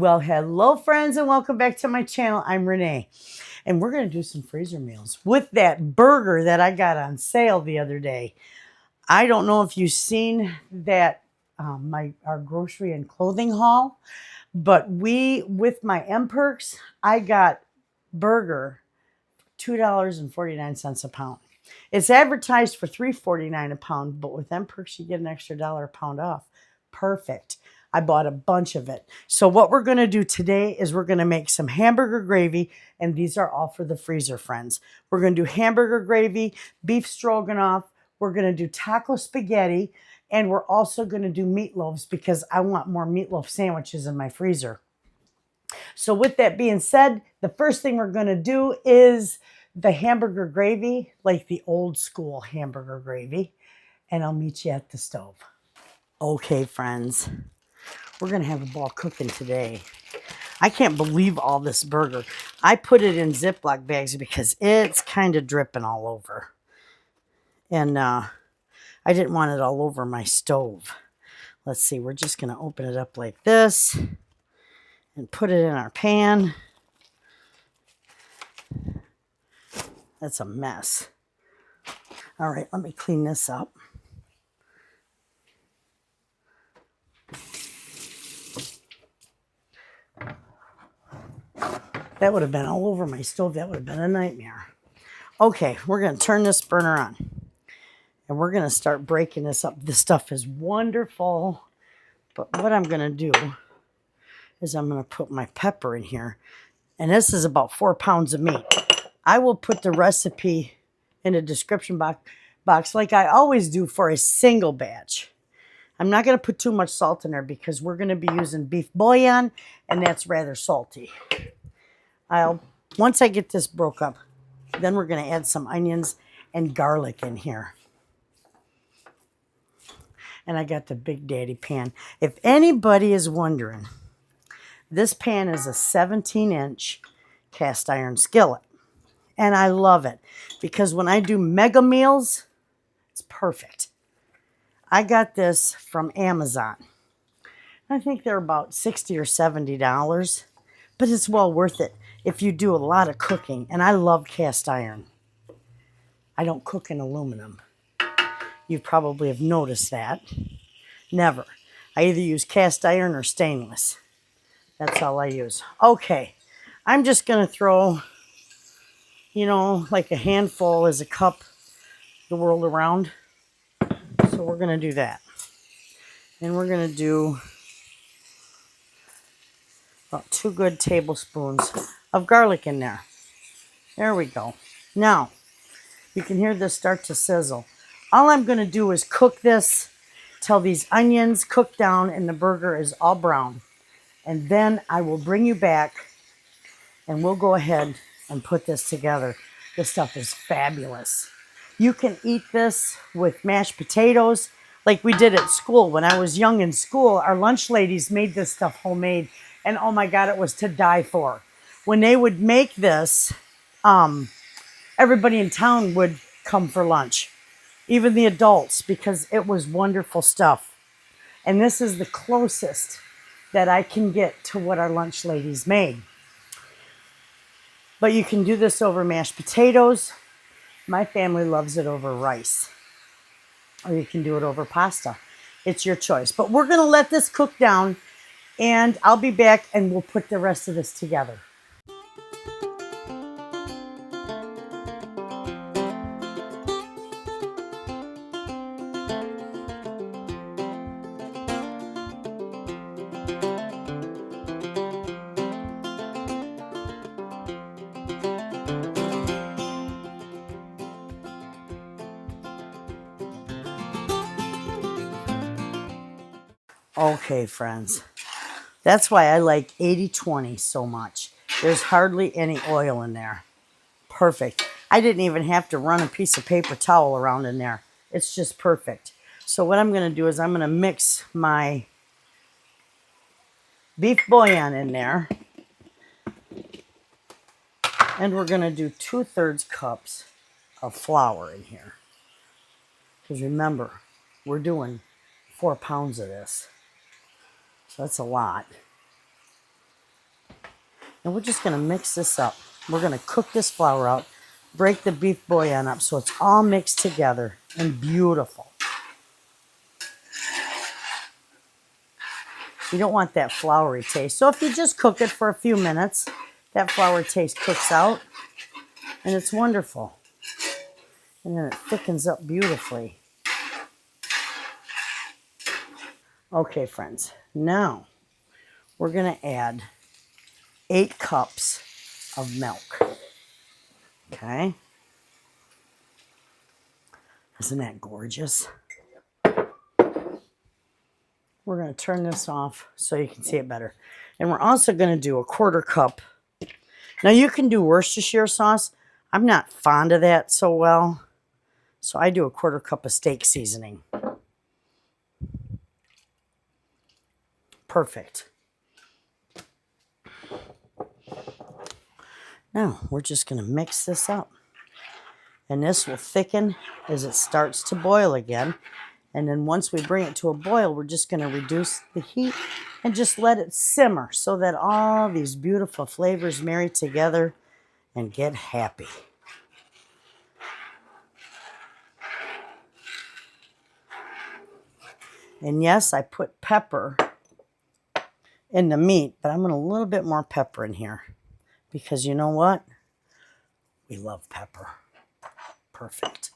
Well, hello friends and welcome back to my channel. I'm Renee and we're going to do some freezer meals with that burger that I got on sale the other day. I don't know if you've seen that our grocery and clothing haul, but with my M Perks, I got burger $2.49 a pound. It's advertised for $3.49 a pound, but with M Perks you get an extra $1 a pound off. Perfect. I bought a bunch of it. So what we're going to do today is we're going to make some hamburger gravy, and these are all for the freezer friends. We're going to do hamburger gravy, beef stroganoff, we're going to do taco spaghetti, and we're also going to do meatloaves because I want more meatloaf sandwiches in my freezer. So with that being said, the first thing we're going to do is the hamburger gravy, like the old school hamburger gravy, and I'll meet you at the stove. Okay, friends. We're going to have a ball cooking today. I can't believe all this burger. I put it in Ziploc bags because it's kind of dripping all over. And I didn't want it all over my stove. Let's see, we're just going to open it up like this and put it in our pan. That's a mess. All right, let me clean this up. That would have been all over my stove. That would have been a nightmare. Okay, we're going to turn this burner on. And we're going to start breaking this up. This stuff is wonderful. But what I'm going to do is I'm going to put my pepper in here. And this is about 4 pounds of meat. I will put the recipe in the description box like I always do for a single batch. I'm not going to put too much salt in there because we're going to be using beef bouillon, and that's rather salty. Once I get this broke up, then we're going to add some onions and garlic in here. And I got the Big Daddy pan. If anybody is wondering, this pan is a 17-inch cast iron skillet. And I love it because when I do mega meals, it's perfect. I got this from Amazon. I think they're about $60 or $70, but it's well worth it if you do a lot of cooking. And I love cast iron. I don't cook in aluminum. You probably have noticed that. Never. I either use cast iron or stainless. That's all I use. Okay. I'm just going to throw, like a handful as a cup the world around. So we're going to do that. And we're going to do about 2 good tablespoons of garlic in there. There we go. Now, you can hear this start to sizzle. All I'm going to do is cook this till these onions cook down and the burger is all brown. And then I will bring you back and we'll go ahead and put this together. This stuff is fabulous. You can eat this with mashed potatoes like we did at school. When I was young in school, our lunch ladies made this stuff homemade. And oh my God, it was to die for. When they would make this, everybody in town would come for lunch. Even the adults, because it was wonderful stuff. And this is the closest that I can get to what our lunch ladies made. But you can do this over mashed potatoes. My family loves it over rice. Or you can do it over pasta. It's your choice. But we're going to let this cook down, and I'll be back and we'll put the rest of this together. Okay, friends, that's why I like 80-20 so much. There's hardly any oil in there. Perfect. I didn't even have to run a piece of paper towel around in there. It's just perfect. So what I'm going to do is I'm going to mix my beef bouillon in there. And we're going to do 2/3 cups of flour in here. Because remember, we're doing 4 pounds of this. So that's a lot. And we're just going to mix this up. We're going to cook this flour out, break the beef bouillon up so it's all mixed together and beautiful. You don't want that floury taste. So if you just cook it for a few minutes, that flour taste cooks out and it's wonderful. And then it thickens up beautifully. Okay, friends, now we're going to add 8 cups of milk. Okay. Isn't that gorgeous? We're going to turn this off so you can see it better. And we're also going to do a 1/4 cup. Now you can do Worcestershire sauce. I'm not fond of that so well. So I do a 1/4 cup of steak seasoning. Perfect. Now we're just going to mix this up. And this will thicken as it starts to boil again. And then once we bring it to a boil, we're just going to reduce the heat and just let it simmer so that all these beautiful flavors marry together and get happy. And yes, I put pepper in the meat, but I'm going to a little bit more pepper in here because you know what? We love pepper. Perfect.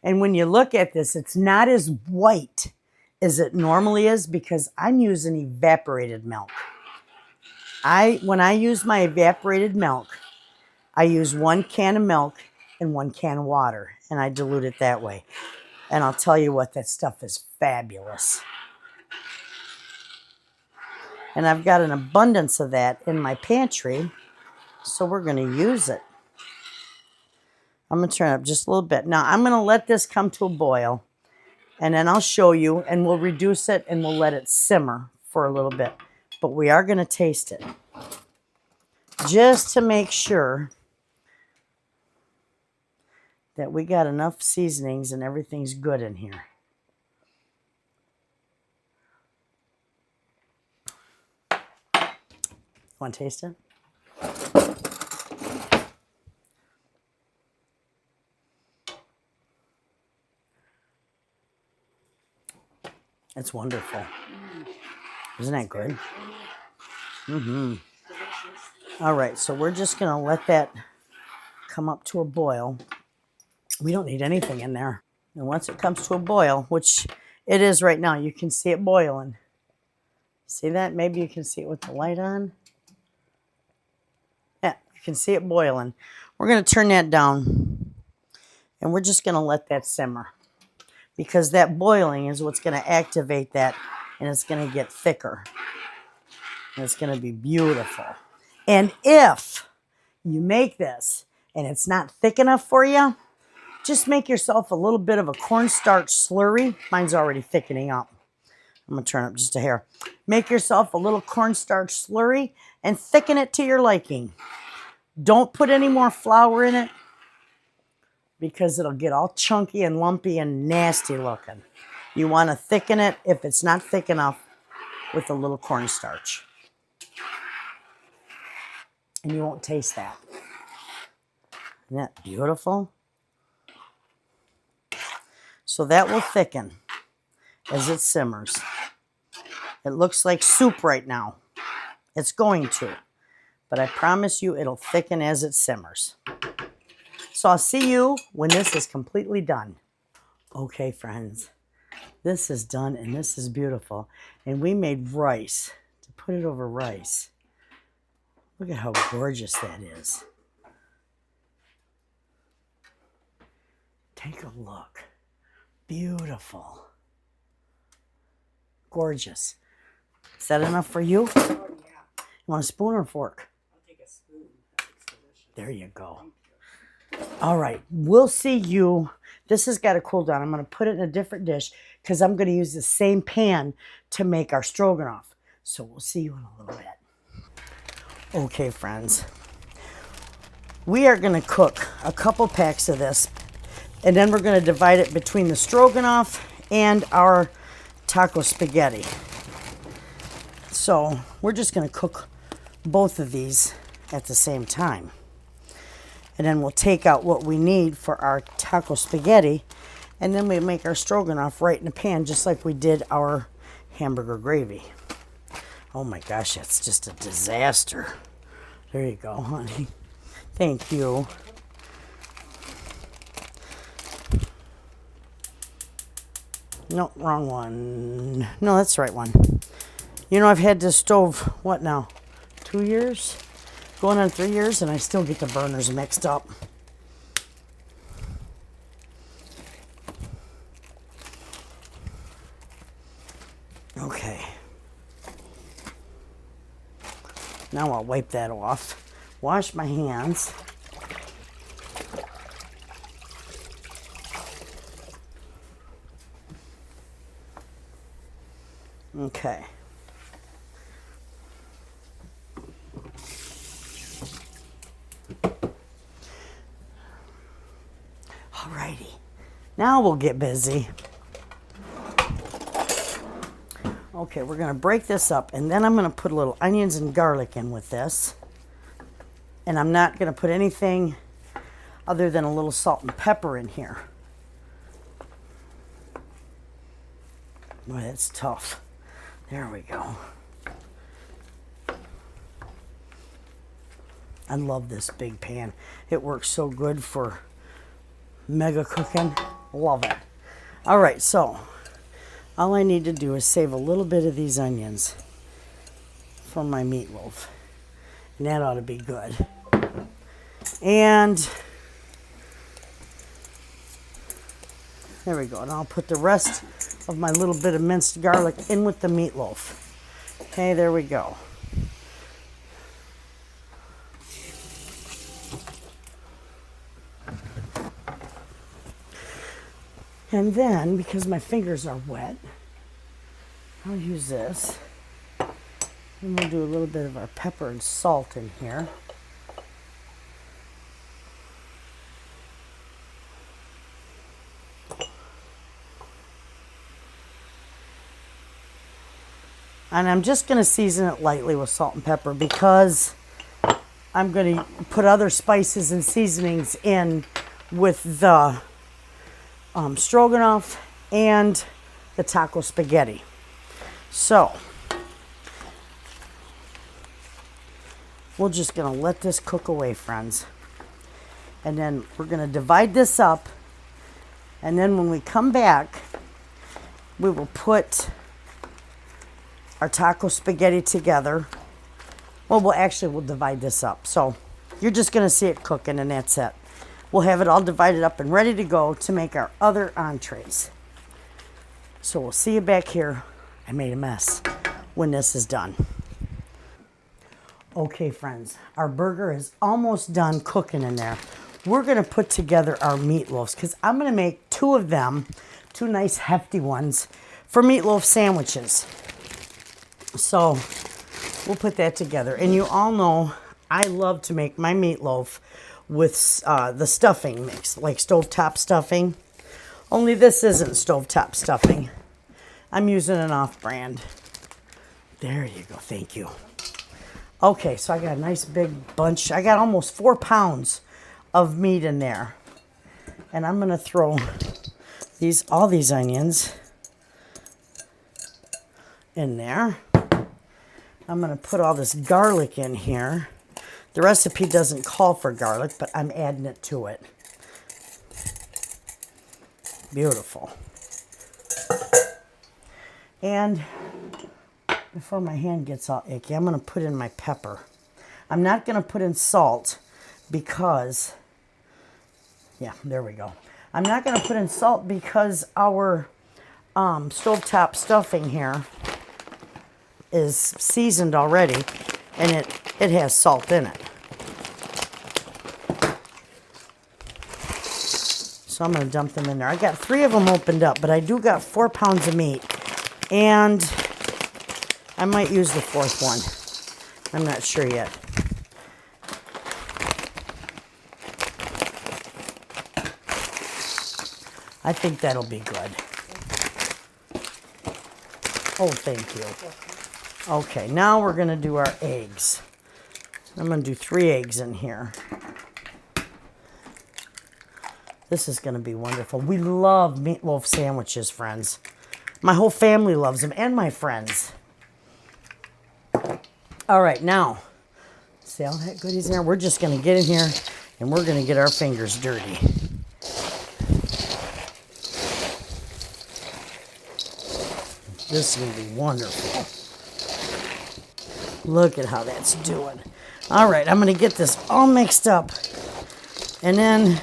And when you look at this, it's not as white as it normally is because I'm using evaporated milk. When I use my evaporated milk, I use 1 can of milk and 1 can of water, and I dilute it that way. And I'll tell you what, that stuff is fabulous. And I've got an abundance of that in my pantry, so we're going to use it. I'm going to turn it up just a little bit. Now, I'm going to let this come to a boil, and then I'll show you, and we'll reduce it, and we'll let it simmer for a little bit. But we are going to taste it just to make sure that we got enough seasonings and everything's good in here. Want to taste it? It's wonderful. Isn't that good? Mm-hmm. All right, so we're just going to let that come up to a boil. We don't need anything in there. And once it comes to a boil, which it is right now, you can see it boiling. See that? Maybe you can see it with the light on. Yeah, you can see it boiling. We're going to turn that down, and we're just going to let that simmer because that boiling is what's going to activate that, and it's going to get thicker. And it's going to be beautiful. And if you make this and it's not thick enough for you, just make yourself a little bit of a cornstarch slurry. Mine's already thickening up. I'm going to turn up just a hair. Make yourself a little cornstarch slurry and thicken it to your liking. Don't put any more flour in it because it'll get all chunky and lumpy and nasty looking. You want to thicken it, if it's not thick enough, with a little cornstarch. And you won't taste that. Isn't that beautiful? So that will thicken as it simmers. It looks like soup right now. It's going to. But I promise you it'll thicken as it simmers. So I'll see you when this is completely done. Okay, friends. This is done and this is beautiful. And we made rice to put it over rice. Look at how gorgeous that is. Take a look. Beautiful. Gorgeous. Is that enough for you? Oh, yeah. You want a spoon or a fork? I'll take a spoon. That looks delicious. There you go. All right. We'll see you. This has got to cool down. I'm going to put it in a different dish because I'm going to use the same pan to make our stroganoff. So we'll see you in a little bit. Okay, friends. We are going to cook a couple packs of this, and then we're going to divide it between the stroganoff and our taco spaghetti. So we're just going to cook both of these at the same time. And then we'll take out what we need for our taco spaghetti, and then we make our stroganoff right in the pan, just like we did our hamburger gravy. Oh my gosh, that's just a disaster. There you go, honey. Thank you. No, wrong one. No, that's the right one. You know, I've had this stove, what now? 2 years? Going on 3 years, and I still get the burners mixed up. Okay. Now I'll wipe that off. Wash my hands. Okay. Alrighty. Now we'll get busy. Okay, we're going to break this up, and then I'm going to put a little onions and garlic in with this. And I'm not going to put anything other than a little salt and pepper in here. Boy, that's tough. There we go. I love this big pan. It works so good for mega cooking. Love it. All right, so all I need to do is save a little bit of these onions for my meatloaf. And that ought to be good. And there we go. And I'll put the rest of my little bit of minced garlic in with the meatloaf. Okay, there we go. And then, because my fingers are wet, I'll use this. And we'll do a little bit of our pepper and salt in here. And I'm just going to season it lightly with salt and pepper because I'm going to put other spices and seasonings in with the stroganoff and the taco spaghetti. So we're just going to let this cook away, friends. And then we're going to divide this up. And then when we come back, we will put our taco spaghetti together. Well, we'll divide this up. So you're just going to see it cooking, and that's it. We'll have it all divided up and ready to go to make our other entrees. So we'll see you back here. I made a mess when this is done. Okay, friends, our burger is almost done cooking in there. We're going to put together our meatloaves because I'm going to make 2 of them, 2 nice hefty ones for meatloaf sandwiches. So we'll put that together. And you all know I love to make my meatloaf with the stuffing mix, like stovetop stuffing. Only this isn't stovetop stuffing. I'm using an off-brand. There you go. Thank you. Okay, so I got a nice big bunch. I got almost 4 pounds of meat in there. And I'm going to throw all these onions in there. I'm going to put all this garlic in here. The recipe doesn't call for garlic, but I'm adding it to it. Beautiful. And before my hand gets all icky, I'm going to put in my pepper. I'm not going to put in salt because, yeah, there we go. I'm not going to put in salt because our stovetop stuffing here is seasoned already, and it has salt in it. So I'm going to dump them in there. I got 3 of them opened up, but I do got 4 pounds of meat, and I might use the 4th one. I'm not sure yet. I think that'll be good. Oh, thank you. Okay, now we're going to do our eggs. I'm going to do 3 eggs in here. This is going to be wonderful. We love meatloaf sandwiches, friends. My whole family loves them, and my friends. All right, now, see all that goodies in there? We're just going to get in here, and we're going to get our fingers dirty. This is going to be wonderful. Look at how that's doing. All right, I'm going to get this all mixed up, and then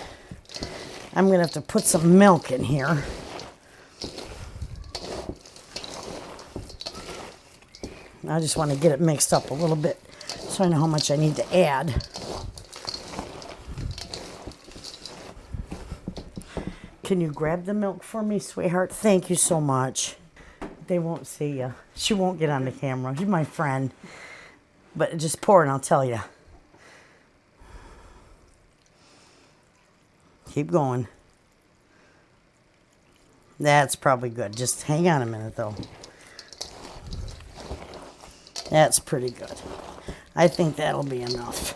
I'm going to have to put some milk in here. I just want to get it mixed up a little bit so I know how much I need to add. Can you grab the milk for me, sweetheart? Thank you so much. They won't see you. She won't get on the camera. She's my friend. But just pour and I'll tell you. Keep going. That's probably good. Just hang on a minute, though. That's pretty good. I think that'll be enough.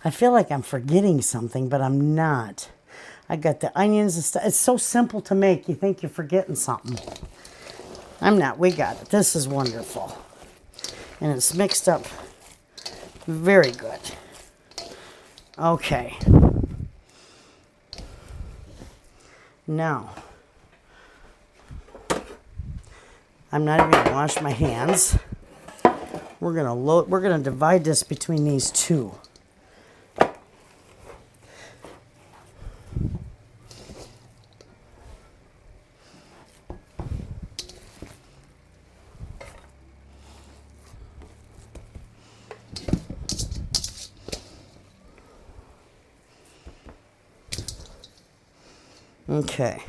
I feel like I'm forgetting something, but I'm not. I got the onions and stuff. It's so simple to make. You think you're forgetting something. I'm not. We got it. This is wonderful. And it's mixed up very good. Okay. Now, I'm not even going to wash my hands. We're going to divide this between these 2. Okay.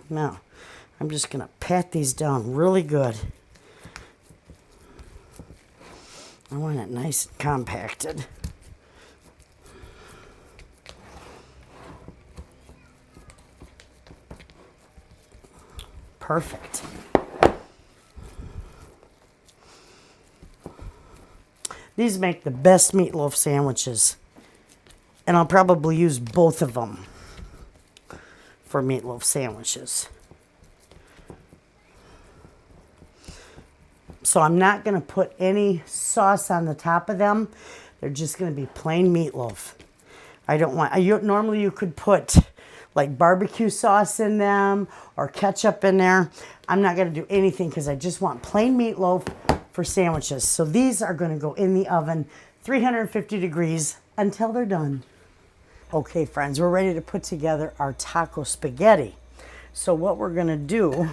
Now, I'm just going to pat these down really good. I want it nice and compacted. Perfect. These make the best meatloaf sandwiches. And I'll probably use both of them for meatloaf sandwiches. So I'm not going to put any sauce on the top of them. They're just going to be plain meatloaf. I don't want, normally you could put like barbecue sauce in them or ketchup in there. I'm not going to do anything because I just want plain meatloaf for sandwiches. So these are going to go in the oven, 350 degrees until they're done. Okay, friends, we're ready to put together our taco spaghetti. So what we're going to do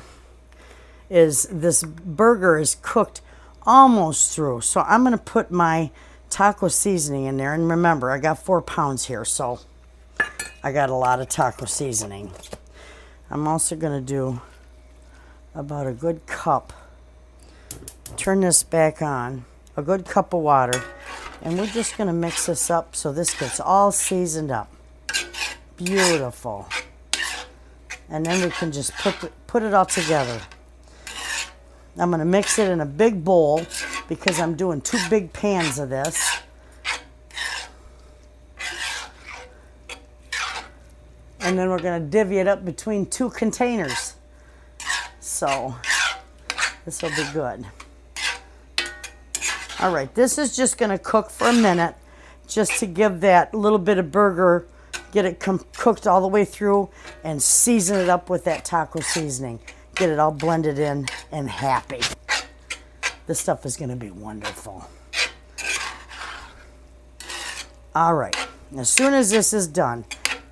is this burger is cooked almost through. So I'm going to put my taco seasoning in there. And remember, I got 4 pounds here, so I got a lot of taco seasoning. I'm also going to do about a good cup. Turn this back on. A good cup of water. And we're just going to mix this up so this gets all seasoned up. Beautiful. And then we can just put it all together. I'm going to mix it in a big bowl because I'm doing 2 big pans of this. And then we're going to divvy it up between 2 containers. So this will be good. All right, this is just going to cook for a minute just to give that little bit of burger, get it cooked all the way through and season it up with that taco seasoning. Get it all blended in and happy. This stuff is going to be wonderful. All right, as soon as this is done,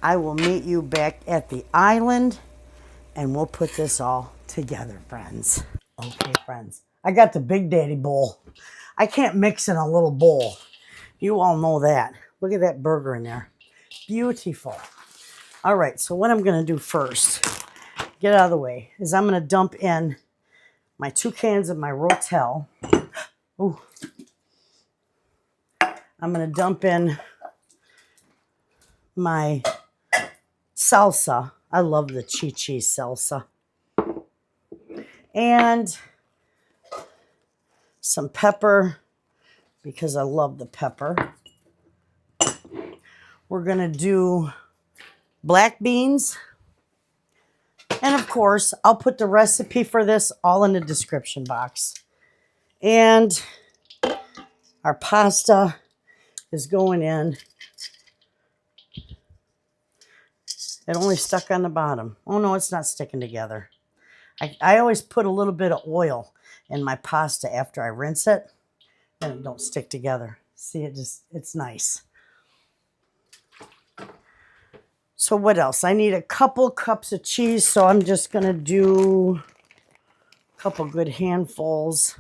I will meet you back at the island and we'll put this all together, friends. Okay, friends, I got the Big Daddy bowl. I can't mix in a little bowl. You all know that. Look at that burger in there. Beautiful. All right, so what I'm going to do first, get out of the way, is I'm going to dump in my 2 cans of my Rotel. Ooh. I'm going to dump in my salsa. I love the cheese salsa. And some pepper, because I love the pepper. We're going to do black beans. And of course, I'll put the recipe for this all in the description box. And our pasta is going in. It only stuck on the bottom. Oh no, it's not sticking together. I always put a little bit of oil in my pasta after I rinse it, and it don't stick together. See, it's nice. So what else? I need a couple cups of cheese, so I'm just going to do a couple good handfuls.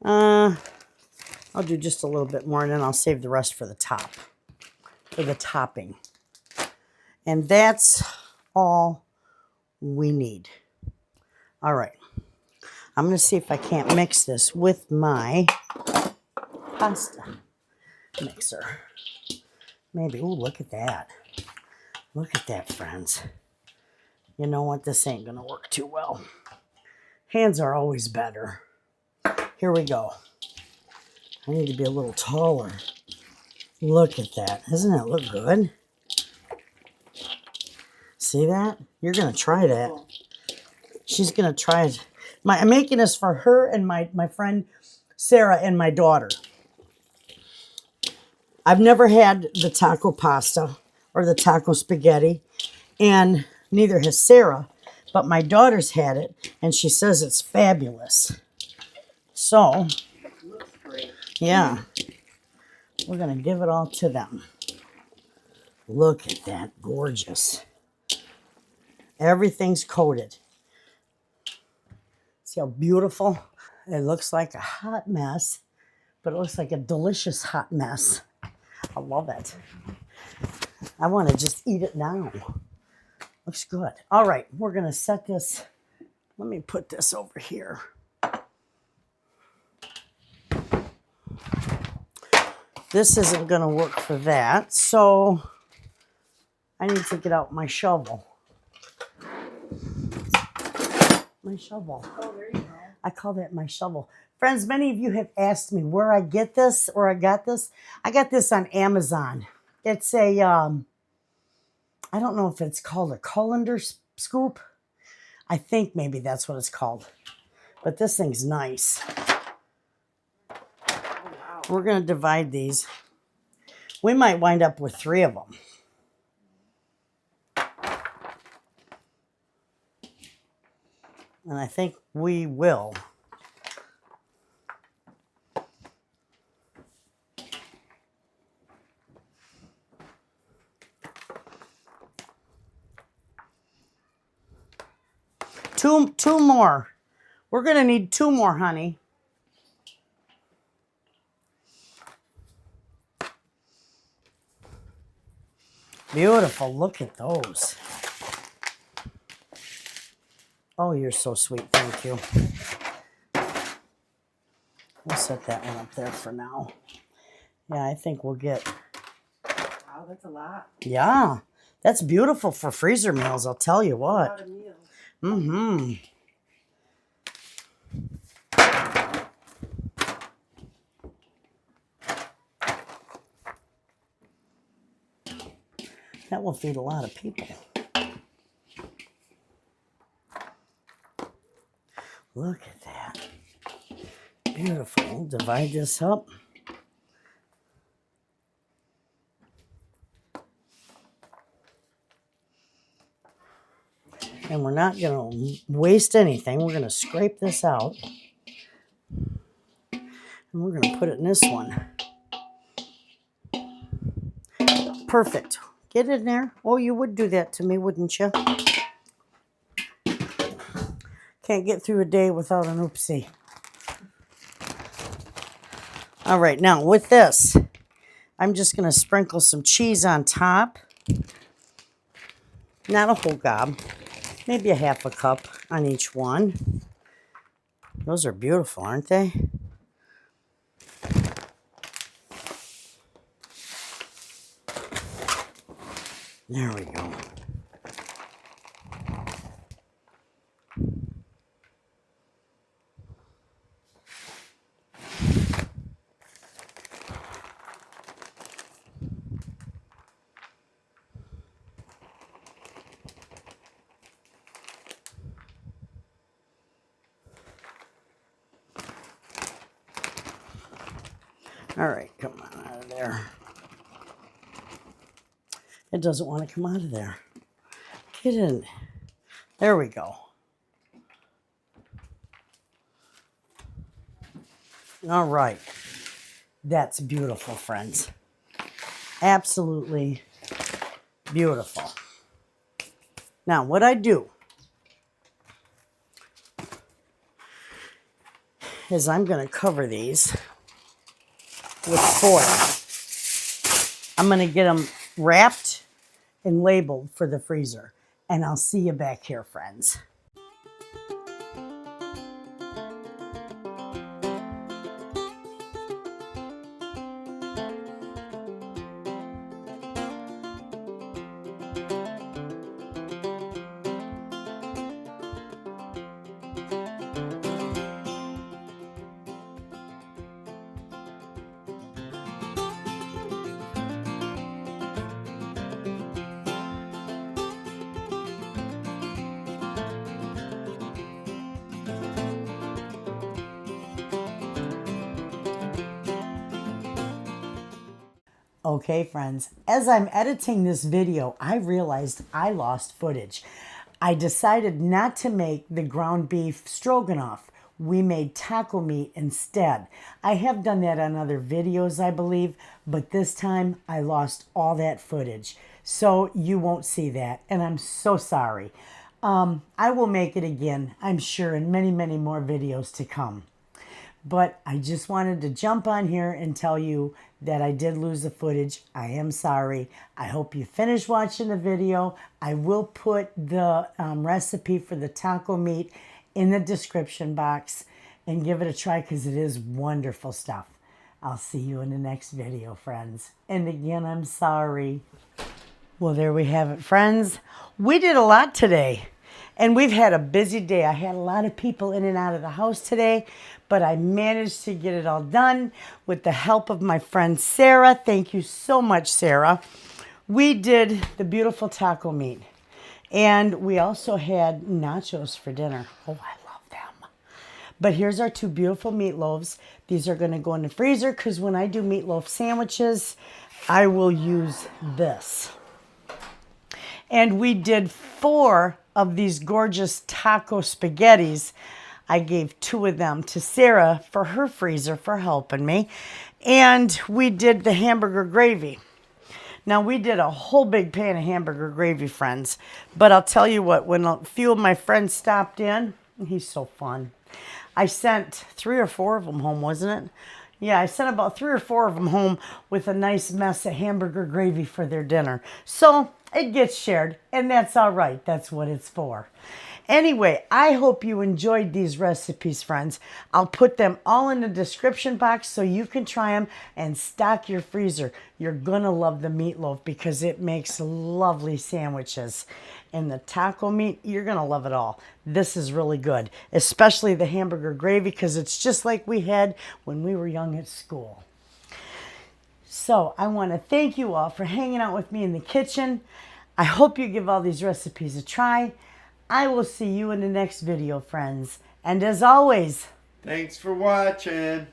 I'll do just a little bit more, and then I'll save the rest for the top, for the topping. And that's all we need. All right. I'm going to see if I can't mix this with my pasta mixer. Maybe. Ooh, look at that. Look at that, friends. You know what? This ain't going to work too well. Hands are always better. Here we go. I need to be a little taller. Look at that. Doesn't that look good? See that? You're going to try that. She's going to try it. I'm making this for her and my friend Sarah and my daughter. I've never had the taco pasta or the taco spaghetti, and neither has Sarah, but my daughter's had it, and she says it's fabulous. So, Looks great. yeah, we're going to give it all to them. Look at that, gorgeous. Everything's coated. See how beautiful? It looks like a hot mess, but it looks like a delicious hot mess. I love it. I want to just eat it now. Looks good. All right, we're going to set this. Let me put this over here. This isn't going to work for that, so I need to get out my shovel. My shovel. Oh, there you go. I call that my shovel. Friends, many of you have asked me where I get this or I got this. I got this on Amazon. It's a, I don't know if it's called a colander scoop. I think maybe that's what it's called. But this thing's nice. Oh, wow. We're going to divide these. We might wind up with 3 of them. And I think we will. Two more. We're going to need 2 more, honey. Beautiful. Look at those. Oh, you're so sweet. Thank you. We'll set that one up there for now. Yeah, I think we'll get... Wow, that's a lot. Yeah, that's beautiful for freezer meals, I'll tell you A what. lot of meals. Mm-hmm. That will feed a lot of people. Look at that. Beautiful. Divide this up. And we're not going to waste anything. We're going to scrape this out. And we're going to put it in this one. Perfect. Get in there. Oh, you would do that to me, wouldn't you? Can't get through a day without an oopsie. All right, now with this, I'm just going to sprinkle some cheese on top. Not a whole gob. Maybe a half a cup on each one. Those are beautiful, aren't they? There we go. All right, come on out of there. It doesn't want to come out of there. Get in. There we go. All right. That's beautiful, friends. Absolutely beautiful. Now, what I do is I'm going to cover these with foil. I'm going to get them wrapped and labeled for the freezer. And I'll see you back here, friends. Okay, friends, as I'm editing this video, I realized I lost footage. I decided not to make the ground beef stroganoff. We made taco meat instead. I have done that on other videos, I believe, but this time I lost all that footage. So you won't see that, and I'm so sorry. I will make it again, I'm sure, in many, many more videos to come. But I just wanted to jump on here and tell you that I did lose the footage. I am sorry. I hope you finish watching the video. I will put the recipe for the taco meat in the description box and give it a try because it is wonderful stuff. I'll see you in the next video, friends. And again, I'm sorry. Well, there we have it, friends. We did a lot today. And we've had a busy day. I had a lot of people in and out of the house today, but I managed to get it all done with the help of my friend Sarah. Thank you so much, Sarah. We did the beautiful taco meat, and we also had nachos for dinner. Oh, I love them. But here's our two beautiful meatloaves. These are going to go in the freezer because when I do meatloaf sandwiches, I will use this. And we did 4 of these gorgeous taco spaghettis. I gave 2 of them to Sarah for her freezer for helping me. And we did the hamburger gravy. Now, we did a whole big pan of hamburger gravy, friends. But I'll tell you what, when a few of my friends stopped in, he's so fun. I sent 3 or 4 of them home, wasn't it? Yeah, I sent about 3 or 4 of them home with a nice mess of hamburger gravy for their dinner. So it gets shared, and that's all right. That's what it's for. Anyway, I hope you enjoyed these recipes, friends. I'll put them all in the description box so you can try them and stock your freezer. You're going to love the meatloaf because it makes lovely sandwiches. And the taco meat, you're going to love it all. This is really good, especially the hamburger gravy because it's just like we had when we were young at school. So I want to thank you all for hanging out with me in the kitchen. I hope you give all these recipes a try. I will see you in the next video, friends. And as always, thanks for watching.